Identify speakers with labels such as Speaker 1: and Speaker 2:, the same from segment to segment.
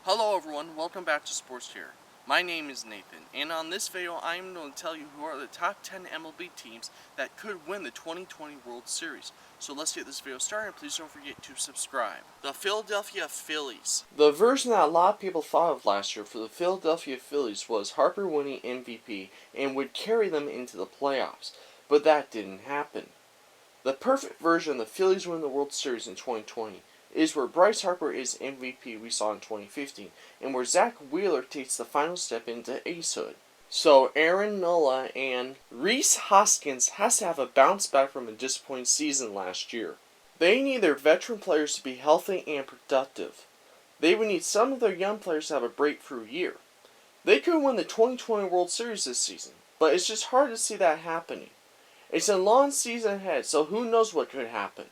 Speaker 1: Hello everyone, welcome back to Sports Here. My name is Nathan, and on this video I am going to tell you who are the top 10 MLB teams that could win the 2020 World Series. So let's get this video started, and please don't forget to subscribe. The Philadelphia Phillies. The version that a lot of people thought of last year for the Philadelphia Phillies was Harper winning MVP and would carry them into the playoffs, but that didn't happen. The perfect version of the Phillies winning the World Series in 2020 is where Bryce Harper is MVP we saw in 2015, and where Zach Wheeler takes the final step into acehood. So Aaron Nola and Rhys Hoskins has to have a bounce back from a disappointing season last year. They need their veteran players to be healthy and productive. They would need some of their young players to have a breakthrough year. They could win the 2020 World Series this season, but it's just hard to see that happening. It's a long season ahead, so who knows what could happen.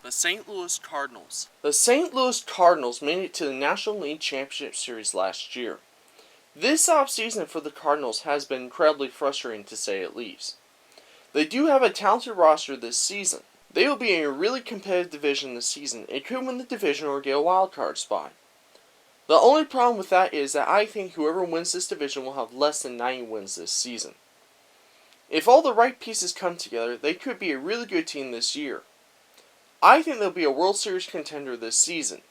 Speaker 1: The St. Louis Cardinals. The St. Louis Cardinals made it to the National League Championship Series last year. This offseason for the Cardinals has been incredibly frustrating to say at least. They do have a talented roster this season. They will be in a really competitive division this season and could win the division or get a wild card spot. The only problem with that is that I think whoever wins this division will have less than 90 wins this season. If all the right pieces come together, they could be a really good team this year. I think they'll be a World Series contender this season.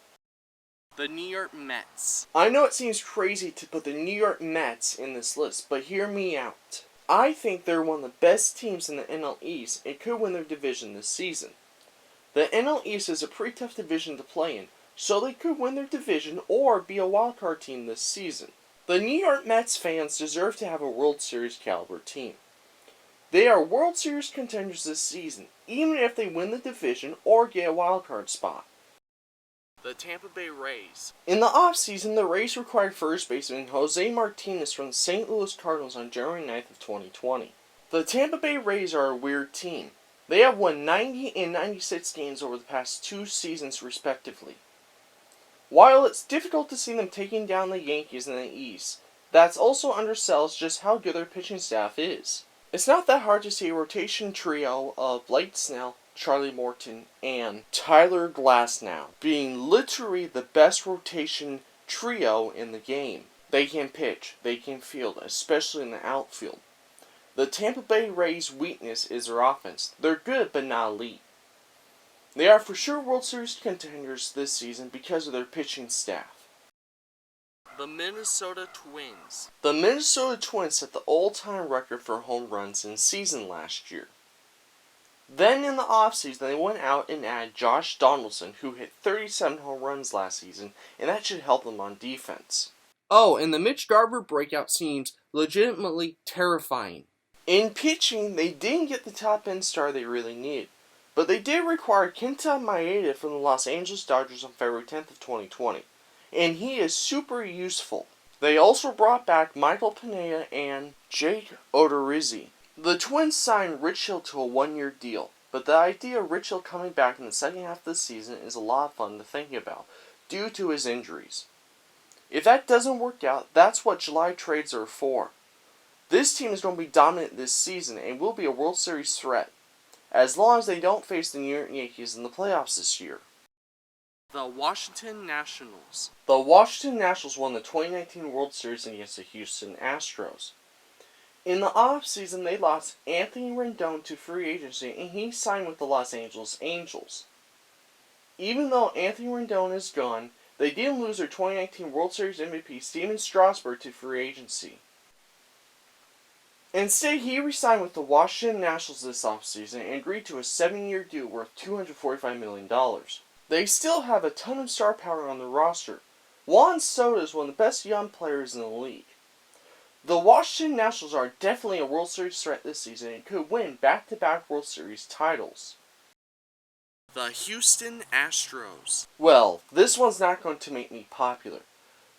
Speaker 1: The New York Mets. I know it seems crazy to put the New York Mets in this list, but hear me out. I think they're one of the best teams in the NL East and could win their division this season. The NL East is a pretty tough division to play in, so they could win their division or be a wildcard team this season. The New York Mets fans deserve to have a World Series caliber team. They are World Series contenders this season, even if they win the division or get a wildcard spot. The Tampa Bay Rays. In the offseason, the Rays acquired first baseman Jose Martinez from the St. Louis Cardinals on January 9th of 2020. The Tampa Bay Rays are a weird team. They have won 90 and 96 games over the past 2 seasons respectively. While it's difficult to see them taking down the Yankees in the East, that's also undersells just how good their pitching staff is. It's not that hard to see a rotation trio of Blake Snell, Charlie Morton, and Tyler Glasnow being literally the best rotation trio in the game. They can pitch, they can field, especially in the outfield. The Tampa Bay Rays' weakness is their offense. They're good, but not elite. They are for sure World Series contenders this season because of their pitching staff. The Minnesota Twins. The Minnesota Twins set the all-time record for home runs in season last year. Then in the offseason, they went out and added Josh Donaldson, who hit 37 home runs last season, and that should help them on defense. Oh, and the Mitch Garver breakout seems legitimately terrifying. In pitching, they didn't get the top-end star they really needed, but they did require Kenta Maeda from the Los Angeles Dodgers on February 10th of 2020. And he is super useful. They also brought back Michael Pineda and Jake Odorizzi. The Twins signed Rich Hill to a 1-year deal, but the idea of Rich Hill coming back in the second half of the season is a lot of fun to think about, due to his injuries. If that doesn't work out, that's what July trades are for. This team is going to be dominant this season and will be a World Series threat, as long as they don't face the New York Yankees in the playoffs this year. The Washington Nationals. The Washington Nationals won the 2019 World Series against the Houston Astros. In the offseason, they lost Anthony Rendon to free agency, and he signed with the Los Angeles Angels. Even though Anthony Rendon is gone, they didn't lose their 2019 World Series MVP Steven Strasburg to free agency. Instead, he re-signed with the Washington Nationals this offseason and agreed to a 7-year deal worth $245 million. They still have a ton of star power on their roster. Juan Soto is one of the best young players in the league. The Washington Nationals are definitely a World Series threat this season and could win back-to-back World Series titles. The Houston Astros. Well, this one's not going to make me popular.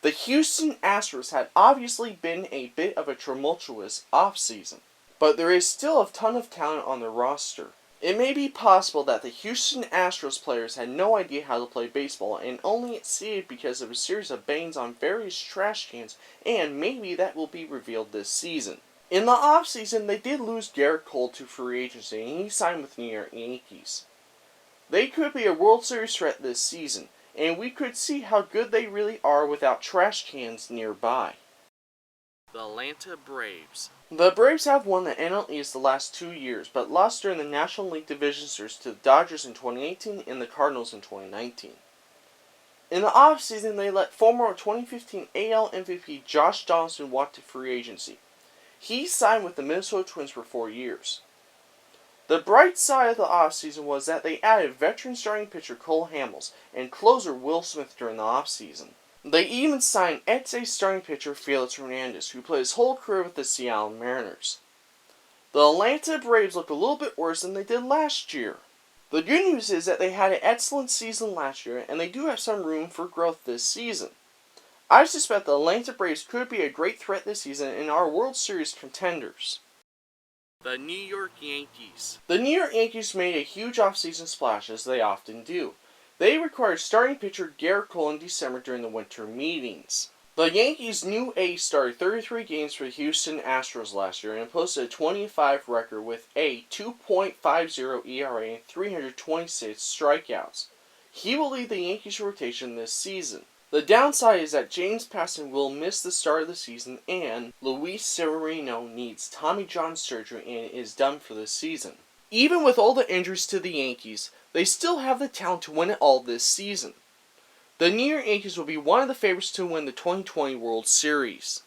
Speaker 1: The Houston Astros had obviously been a bit of a tumultuous offseason, but there is still a ton of talent on their roster. It may be possible that the Houston Astros players had no idea how to play baseball and only succeeded because of a series of bangs on various trash cans, and maybe that will be revealed this season. In the offseason, they did lose Garrett Cole to free agency, and he signed with the New York Yankees. They could be a World Series threat this season, and we could see how good they really are without trash cans nearby. The Atlanta Braves. The Braves have won the NL East the last 2 years, but lost during the National League Division Series to the Dodgers in 2018 and the Cardinals in 2019. In the offseason, they let former 2015 AL MVP Josh Donaldson walk to free agency. He signed with the Minnesota Twins for 4 years. The bright side of the offseason was that they added veteran starting pitcher Cole Hamels and closer Will Smith during the offseason. They even signed ex-A's starting pitcher Felix Hernandez, who played his whole career with the Seattle Mariners. The Atlanta Braves look a little bit worse than they did last year. The good news is that they had an excellent season last year, and they do have some room for growth this season. I suspect the Atlanta Braves could be a great threat this season and are World Series contenders. The New York Yankees. The New York Yankees made a huge offseason splash, as they often do. They required starting pitcher Garrett Cole in December during the winter meetings. The Yankees' new ace started 33 games for the Houston Astros last year and posted a 25 record with a 2.50 ERA and 326 strikeouts. He will lead the Yankees rotation this season. The downside is that James Paxton will miss the start of the season and Luis Severino needs Tommy John surgery and is done for the season. Even with all the injuries to the Yankees, they still have the talent to win it all this season. The New York Yankees will be one of the favorites to win the 2020 World Series.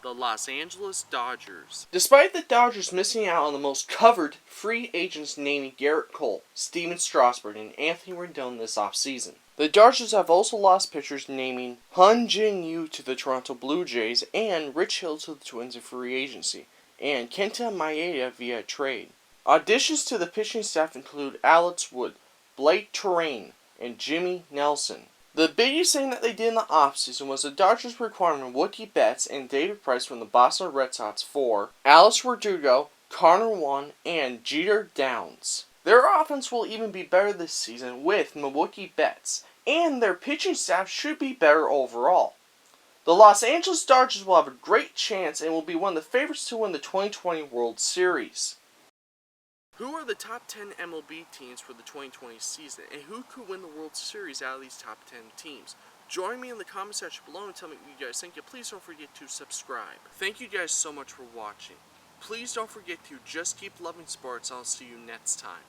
Speaker 1: The Los Angeles Dodgers. Despite the Dodgers missing out on the most covered free agents naming Garrett Cole, Steven Strasburg, and Anthony Rendon this offseason, the Dodgers have also lost pitchers naming Hyun Jin Yu to the Toronto Blue Jays and Rich Hill to the Twins in free agency, and Kenta Maeda via trade. Additions to the pitching staff include Alex Wood, Blake Terrain, and Jimmy Nelson. The biggest thing that they did in the offseason was the Dodgers requiring Mookie Betts and David Price from the Boston Red Sox for Alex Verdugo, Connor Wong, and Jeter Downs. Their offense will even be better this season with Mookie Betts, and their pitching staff should be better overall. The Los Angeles Dodgers will have a great chance and will be one of the favorites to win the 2020 World Series. Who are the top 10 MLB teams for the 2020 season, and who could win the World Series out of these top 10 teams? Join me in the comment section below and tell me what you guys think, and please don't forget to subscribe. Thank you guys so much for watching. Please don't forget to just keep loving sports. I'll see you next time.